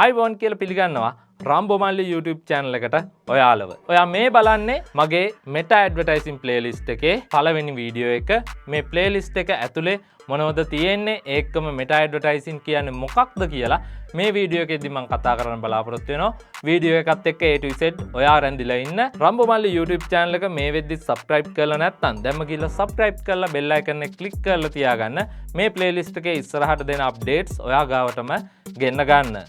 ආයිබෝන් කියලා පිළිගන්නවා රාම්බෝමල්ලි YouTube channel එකට ඔයාලව. ඔයා මේ බලන්නේ මගේ Meta Advertising playlist එකේ පළවෙනි වීඩියෝ එක. මේ playlist එක ඇතුලේ මොනවද තියෙන්නේ ඒකම Meta Advertising කියන්නේ මොකක්ද කියලා මේ වීඩියෝ එකේදී මම කතා කරන්න බලාපොරොත්තු වෙනවා. වීඩියෝ එකත් එක්ක A to Z ඔයා රැඳිලා ඉන්න. රාම්බෝමල්ලි YouTube channel එක මේ වෙද්දි subscribe කරලා නැත්නම් දැම්ම ගිහලා subscribe කරලා bell icon එක click කරලා තියාගන්න. මේ playlist එකේ ඉස්සරහට දෙන updates ඔයා ගාවටම ගෙන්න ගන්න.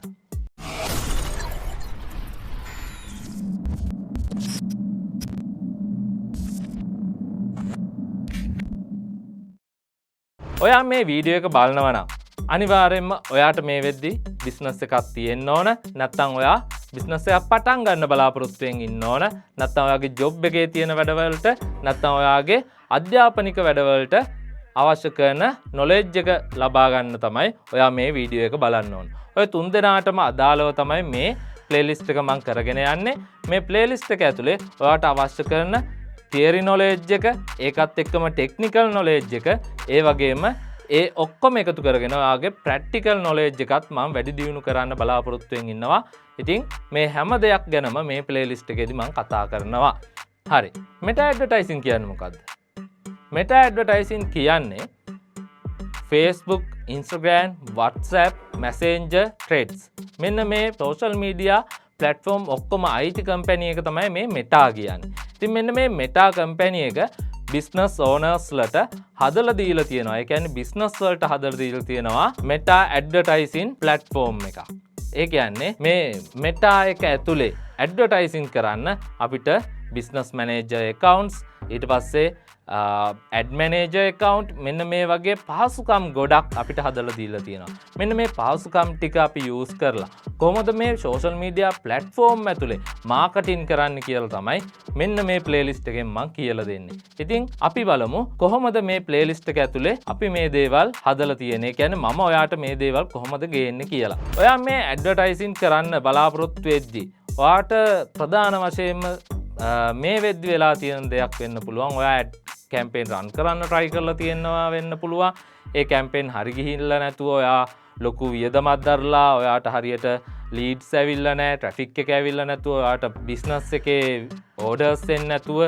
ඔයා මේ වීඩියෝ එක බලනවා නම් අනිවාර්යයෙන්ම ඔයාට මේ වෙද්දි බිස්නස් එකක් තියෙන්න ඕන. නැත්නම් ඔයා බිස්නස් එකක් පටන් ගන්න බලාපොරොත්තු වෙමින් ඉන්න ඕන. නැත්නම් ඔයාගේ ජොබ් එකේ තියෙන වැඩවලට නැත්නම් ඔයාගේ අධ්‍යාපනික වැඩවලට අවශ්‍ය කරන knowledge එක ලබා ගන්න තමයි ඔයා මේ වීඩියෝ එක බලන්න ඕන. ඔය තුන් දෙනාටම අදාළව තමයි මේ playlist එක මම කරගෙන යන්නේ. මේ playlist එක ඇතුලේ ඔයාට අවශ්‍ය කරන theory knowledge එක ඒකත් එක්කම technical knowledge එක ඒ වගේම ඒ ඔක්කොම එකතු කරගෙන ඔයාගේ practical knowledge එකත් මම වැඩි දියුණු කරන්න බලාපොරොත්තු වෙමින් ඉන්නවා. ඉතින් මේ හැම දෙයක් ගැනම මේ playlist එකේදී මම කතා කරනවා. හරි. Meta advertising කියන්නේ මොකද්ද? Meta advertising කියන්නේ Facebook, Instagram, WhatsApp, Messenger, Threads. මෙන්න මේ social media platform ඔක්කොම IT company එක තමයි මේ Meta කියන්නේ. ඉතින් මෙන්න මේ Meta company එක business owners ලට හදලා දීලා තියෙනවා. ඒ කියන්නේ business වලට හදලා දීලා තියෙනවා Meta advertising platform එක. ඒ කියන්නේ මේ Meta එක ඇතුලේ advertising කරන්න අපිට business manager accounts ඊට පස්සේ ad manager account මෙන්න මේ වගේ පහසුකම් ගොඩක් අපිට හදලා දීලා තියෙනවා. මෙන්න මේ පහසුකම් ටික අපි use කරලා කොහොමද මේ social media platform ඇතුලේ marketing කරන්න කියලා තමයි මෙන්න මේ playlist එකෙන් මම කියලා දෙන්නේ. ඉතින් අපි බලමු කොහොමද මේ playlist එක ඇතුලේ අපි මේ දේවල් හදලා තියෙන්නේ. කියන්නේ මම ඔයාට මේ දේවල් කොහොමද ගේන්නේ කියලා. ඔයා මේ advertising කරන්න බලාපොරොත්තු වෙද්දී ඔයාට ප්‍රධාන වශයෙන්ම මේ වෙද්දි වෙලා තියෙන දෙයක් වෙන්න පුළුවන්. ඔයා කැම්පේන් රන් කරන්න try කරලා තියෙනවා වෙන්න පුළුවන්. ඒ කැම්පේන් හරි ගිහිල්ලා නැතුව ඔයා ලොකු වියදමක් දරලා ඔයාට හරියට ලීඩ්ස් ඇවිල්ලා නැහැ, ට්‍රැෆික් එක ඇවිල්ලා නැතුව ඔයාට බිස්නස් එකේ ඕඩර්ස් එන්නේ නැතුව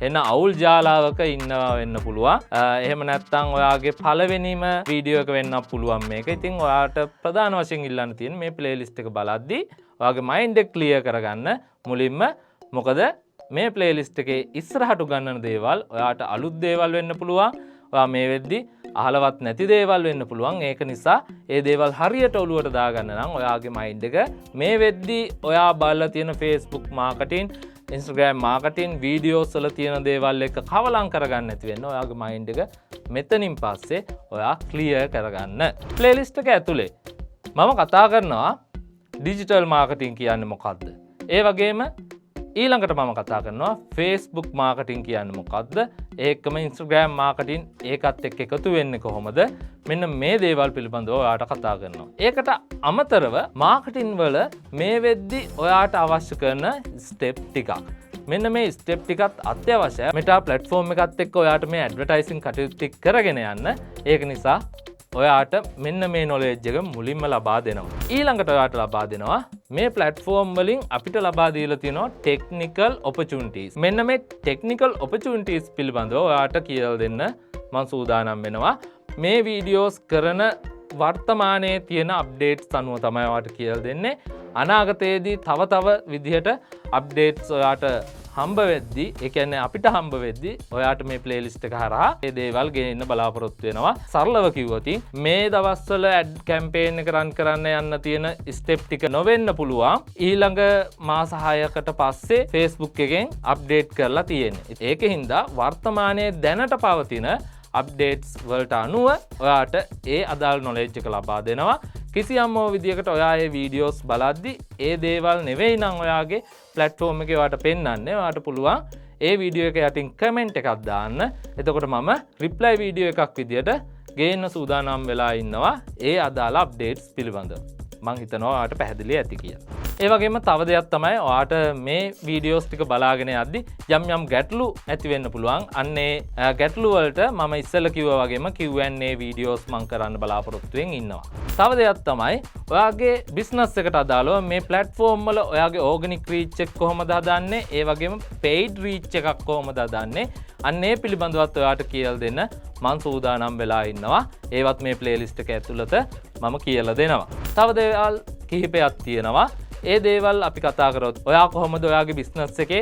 එන අවුල් ජාලාවක ඉන්නවා වෙන්න පුළුවන්. එහෙම නැත්නම් ඔයාගේ පළවෙනිම වීඩියෝ එක වෙන්නත් පුළුවන් මේක. ඉතින් ඔයාට ප්‍රධාන වශයෙන් ඉල්ලන්න තියෙන මේ playlist එක බලද්දී ඔයාගේ mind එක clear කරගන්න මුලින්ම. මොකද මේ playlist එකේ ඉස්සරහට ගන්නන දේවල් ඔයාට අලුත් දේවල් වෙන්න පුළුවන්. ඔයා මේ වෙද්දි අහලවත් නැති දේවල් වෙන්න පුළුවන්. ඒක නිසා ඒ දේවල් හරියට ඔලුවට දාගන්න නම් ඔයාගේ mind එක මේ වෙද්දි ඔයා බලලා තියෙන Facebook marketing, Instagram marketing, videos වල තියෙන දේවල් එක කවලම් කරගන්න නැති වෙන්න ඔයාගේ mind එක මෙතනින් පස්සේ ඔයා clear කරගන්න. playlist එක ඇතුලේ මම කතා කරනවා digital marketing කියන්නේ මොකක්ද? ඒ වගේම ඊළඟට මම කතා කරනවා Facebook marketing කියන්නේ මොකක්ද? ඒකම Instagram marketing ඒකත් එක්ක එකතු වෙන්නේ කොහොමද? මෙන්න මේ දේවල් පිළිබඳව ඔයාට කතා කරනවා. ඒකට අමතරව marketing වල මේ වෙද්දි ඔයාට අවශ්‍ය කරන step ටිකක්. මෙන්න මේ step ටිකත් අත්‍යවශ්‍යයි. Meta platform එකත් එක්ක ඔයාට මේ advertising කටයුතු කරගෙන යන්න. ඒක නිසා ඔයාට මෙන්න මේ knowledge එක මුලින්ම ලබා දෙනවා. ඊළඟට ඔයාට ලබා දෙනවා මේ platform වලින් අපිට ලබා දීලා තියෙනවා technical opportunities. මෙන්න මේ technical opportunities පිළිබඳව ඔයාට කියලා දෙන්න මම සූදානම් වෙනවා. මේ videos කරන වර්තමානයේ තියෙන updates අනුව තමයි ඔයාට කියලා දෙන්නේ. අනාගතයේදී තව විදිහට updates ඔයාට හම්බ වෙද්දී, ඒ කියන්නේ අපිට හම්බ වෙද්දී ඔයාට මේ playlist එක හරහා මේ දේවල් ගෙන්න බලාපොරොත්තු වෙනවා. සරලව කිව්වොත් මේ දවස්වල ad campaign එක run කරන්න යන්න තියෙන step ටික නොවෙන්න පුළුවන්. ඊළඟ මාස 6කට පස්සේ Facebook එකෙන් update කරලා තියෙන්නේ. ඒකින්ද වර්තමානයේ දැනට පවතින updates වලට අනුව ඔයාට ඒ අදාළ knowledge එක ලබා දෙනවා. කිසියම් විදියකට ඔයා මේ videos බලද්දි ඒ දේවල් නෙවෙයි නම් ඔයාගේ platform එකේ ඔයාට පෙන්වන්නේ. ඔයාට පුළුවන් ඒ වීඩියෝ එක යටින් කමෙන්ට් එකක් දාන්න. එතකොට මම reply වීඩියෝ එකක් විදියට ගේන්න සූදානම් වෙලා ඉන්නවා ඒ අදාළ updates පිළිබඳව. මම හිතනවා ඔයාට පැහැදිලි ඇති කියලා. ඒ වගේම තව දෙයක් තමයි ඔයාට මේ වීඩියෝස් ටික බලාගෙන යද්දි යම් ගැටලු ඇති වෙන්න පුළුවන්. අන්නේ ගැටලු වලට මම ඉස්සෙල්ලා කිව්වා වගේම Q&A වීඩියෝස් මම කරන්න බලාපොරොත්තු වෙමින් ඉන්නවා. තව දෙයක් තමයි ඔයාගේ බිස්නස් එකට අදාළව මේ ප්ලැට්ෆෝම් වල ඔයාගේ ඕගනික් රීච් එක කොහොමද හදන්නේ? ඒ වගේම පේයිඩ් රීච් එකක් කොහොමද හදන්නේ? අන්නේ පිළිබඳවත් ඔයාට කියලා දෙන්න මම සූදානම් වෙලා ඉන්නවා. ඒවත් මේ ප්ලේලිස්ට් එක ඇතුළත මම කියලා දෙනවා. තව දේවල් කිහිපයක් තියෙනවා. ඒ දේවල් අපි කතා කරොත් ඔයා කොහොමද ඔයාගේ බිස්නස් එකේ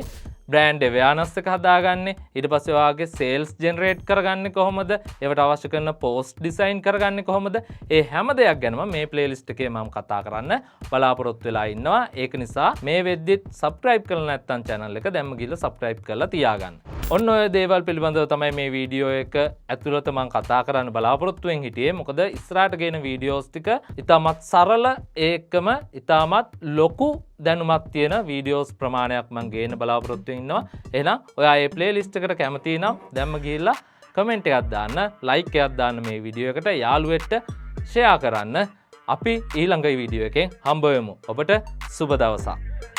බ්‍රෑන්ඩ් අවේර්නස් එක හදාගන්නේ, ඊට පස්සේ ඔයාගේ සේල්ස් ජෙනරේට් කරගන්නේ කොහොමද, ඒවට අවශ්‍ය කරන පෝස්ට් ඩිසයින් කරගන්නේ කොහොමද, ඒ හැම දෙයක් ගැනම මේ ප්ලේලිස්ට් එකේ මම කතා කරන්න බලාපොරොත්තු වෙලා ඉන්නවා. ඒක නිසා මේ වෙද්දිත් සබ්ස්ක්‍රයිබ් කරලා නැත්නම් channel එක දැම්ම ගිහලා සබ්ස්ක්‍රයිබ් කරලා තියාගන්න. ඔන්න ඔය දේවල් පිළිබඳව තමයි මේ වීඩියෝ එක ඇතුළත මම කතා කරන්න බලාපොරොත්තු වෙන් හිටියේ. මොකද ඉස්සරහට ගේන වීඩියෝස් ටික ඉතාමත් සරල ඒකම ඉතාමත් ලොකු දැනුමක් තියෙන වීඩියෝස් ප්‍රමාණයක් මම ගේන්න බලාපොරොත්තු වෙනවා. එහෙනම් ඔයා මේ ප්ලේලිස්ට් එකට කැමති නම් දැම්ම ගිහිල්ලා කමෙන්ට් එකක් දාන්න, ලයික් එකක් දාන්න මේ වීඩියෝ එකට, යාළුවෙක්ට ෂෙයා කරන්න. අපි ඊළඟ වීඩියෝ එකෙන් හම්බ වෙමු. ඔබට සුබ දවසක්.